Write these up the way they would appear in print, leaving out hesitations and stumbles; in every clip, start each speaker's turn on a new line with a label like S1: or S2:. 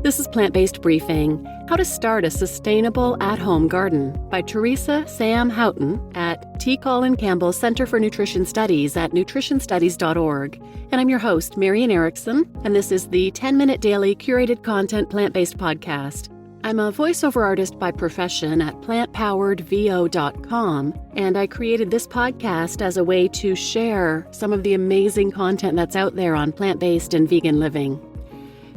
S1: This is Plant-Based Briefing, How to Start a Sustainable At-Home Garden by Theresa Houghton at Colin Campbell Center for Nutrition Studies at nutritionstudies.org. And I'm your host, Marian Erickson, and this is the 10-minute daily curated content plant-based podcast. I'm a voiceover artist by profession at plantpoweredvo.com, and I created this podcast as a way to share some of the amazing content that's out there on plant-based and vegan living.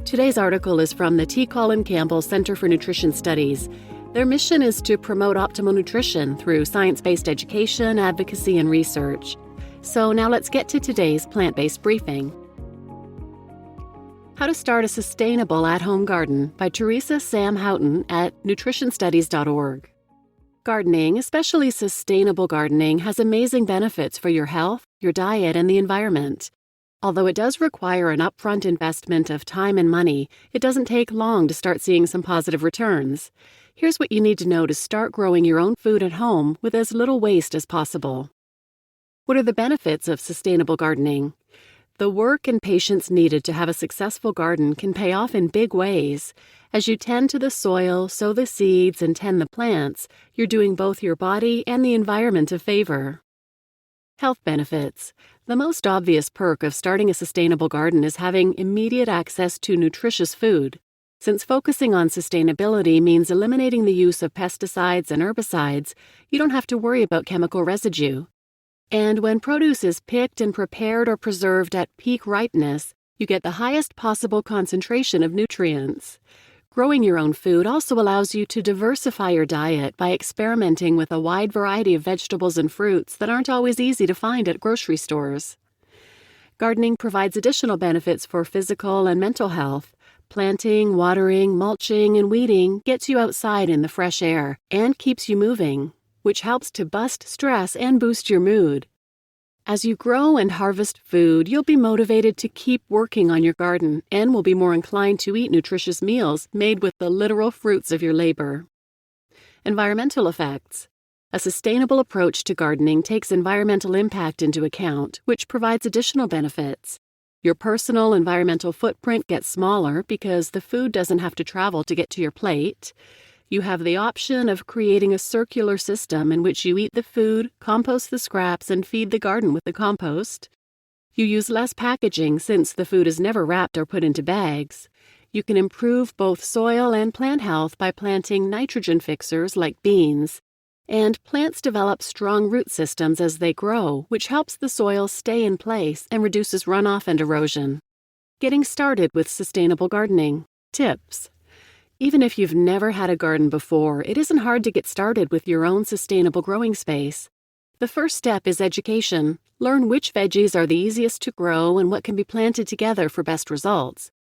S1: Today's article is from the Colin Campbell Center for Nutrition Studies. Their mission is to promote optimal nutrition through science-based education, advocacy, and research. So now let's get to today's plant-based briefing. How to Start a Sustainable At-Home Garden by Theresa Houghton at nutritionstudies.org. Gardening, especially sustainable gardening, has amazing benefits for your health, your diet, and the environment. Although it does require an upfront investment of time and money, it doesn't take long to start seeing some positive returns. Here's what you need to know to start growing your own food at home with as little waste as possible. What are the benefits of sustainable gardening? The work and patience needed to have a successful garden can pay off in big ways. As you tend to the soil, sow the seeds, and tend the plants, you're doing both your body and the environment a favor. Health benefits. The most obvious perk of starting a sustainable garden is having immediate access to nutritious food. Since focusing on sustainability means eliminating the use of pesticides and herbicides, you don't have to worry about chemical residue. And when produce is picked and prepared or preserved at peak ripeness, you get the highest possible concentration of nutrients. Growing your own food also allows you to diversify your diet by experimenting with a wide variety of vegetables and fruits that aren't always easy to find at grocery stores. Gardening provides additional benefits for physical and mental health. Planting, watering, mulching, and weeding gets you outside in the fresh air and keeps you moving, which helps to bust stress and boost your mood. As you grow and harvest food, you'll be motivated to keep working on your garden and will be more inclined to eat nutritious meals made with the literal fruits of your labor. Environmental effects. A sustainable approach to gardening takes environmental impact into account, which provides additional benefits. Your personal environmental footprint gets smaller because the food doesn't have to travel to get to your plate. You have the option of creating a circular system in which you eat the food, compost the scraps, and feed the garden with the compost. You use less packaging since the food is never wrapped or put into bags. You can improve both soil and plant health by planting nitrogen fixers like beans. And plants develop strong root systems as they grow, which helps the soil stay in place and reduces runoff and erosion. Getting started with sustainable gardening. Tips. Even if you've never had a garden before, it isn't hard to get started with your own sustainable growing space. The first step is education. Learn which veggies are the easiest to grow and what can be planted together for best results.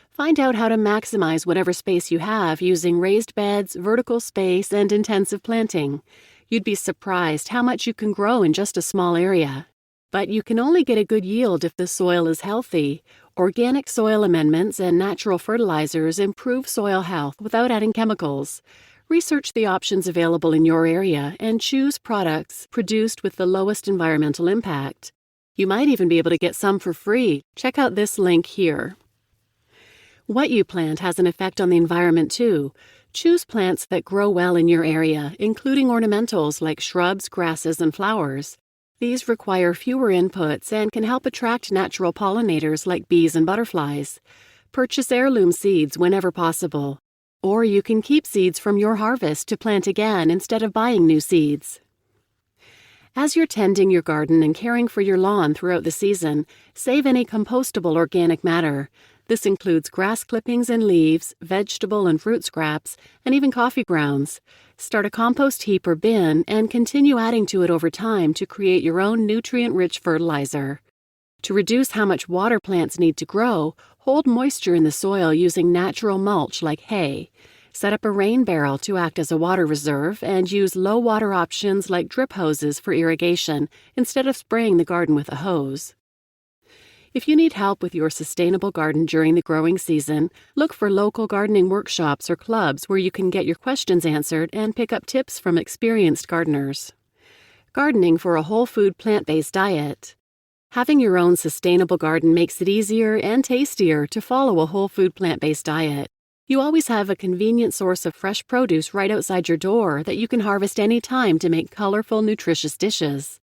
S1: Find out how to maximize whatever space you have using raised beds, vertical space, and intensive planting. You'd be surprised how much you can grow in just a small area. But you can only get a good yield if the soil is healthy. Organic soil amendments and natural fertilizers improve soil health without adding chemicals. Research the options available in your area and choose products produced with the lowest environmental impact. You might even be able to get some for free. Check out this link here. What you plant has an effect on the environment too. Choose plants that grow well in your area, including ornamentals like shrubs, grasses, and flowers. These require fewer inputs and can help attract natural pollinators like bees and butterflies. Purchase heirloom seeds whenever possible. Or you can keep seeds from your harvest to plant again instead of buying new seeds. As you're tending your garden and caring for your lawn throughout the season, save any compostable organic matter. This includes grass clippings and leaves, vegetable and fruit scraps, and even coffee grounds. Start a compost heap or bin and continue adding to it over time to create your own nutrient-rich fertilizer. To reduce how much water plants need to grow, hold moisture in the soil using natural mulch like hay. Set up a rain barrel to act as a water reserve and use low-water options like drip hoses for irrigation instead of spraying the garden with a hose. If you need help with your sustainable garden during the growing season, look for local gardening workshops or clubs where you can get your questions answered and pick up tips from experienced gardeners. Gardening for a whole food plant-based diet. Having your own sustainable garden makes it easier and tastier to follow a whole food plant-based diet. You always have a convenient source of fresh produce right outside your door that you can harvest any time to make colorful, nutritious dishes.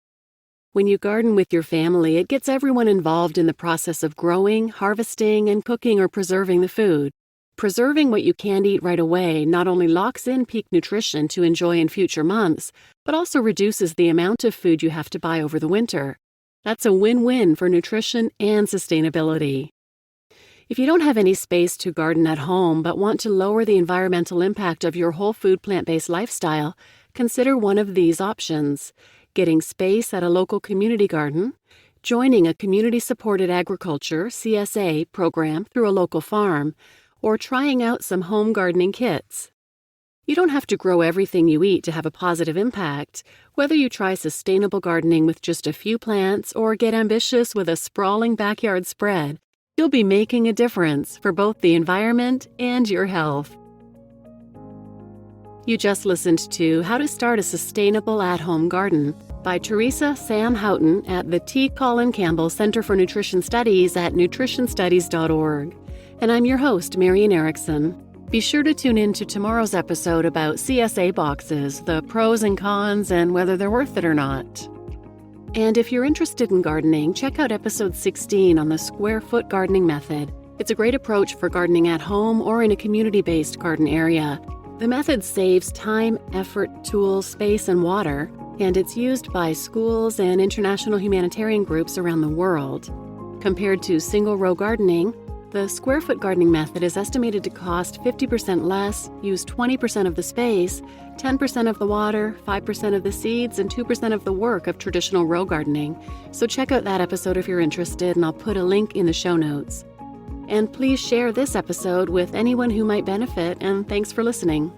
S1: When you garden with your family, it gets everyone involved in the process of growing, harvesting, and cooking or preserving the food. Preserving what you can't eat right away not only locks in peak nutrition to enjoy in future months, but also reduces the amount of food you have to buy over the winter. That's a win-win for nutrition and sustainability. If you don't have any space to garden at home but want to lower the environmental impact of your whole food plant-based lifestyle, consider one of these options: getting space at a local community garden, joining a community-supported agriculture (CSA) program through a local farm, or trying out some home gardening kits. You don't have to grow everything you eat to have a positive impact. Whether you try sustainable gardening with just a few plants or get ambitious with a sprawling backyard spread, you'll be making a difference for both the environment and your health. You just listened to How to Start a Sustainable At-Home Garden by Theresa Houghton at the Colin Campbell Center for Nutrition Studies at nutritionstudies.org. And I'm your host, Marian Erickson. Be sure to tune in to tomorrow's episode about CSA boxes, the pros and cons, and whether they're worth it or not. And if you're interested in gardening, check out episode 16 on the square foot gardening method. It's a great approach for gardening at home or in a community-based garden area. The method saves time, effort, tools, space, and water, and it's used by schools and international humanitarian groups around the world. Compared to single-row gardening, the square foot gardening method is estimated to cost 50% less, use 20% of the space, 10% of the water, 5% of the seeds, and 2% of the work of traditional row gardening. So check out that episode if you're interested, and I'll put a link in the show notes. And please share this episode with anyone who might benefit, and thanks for listening.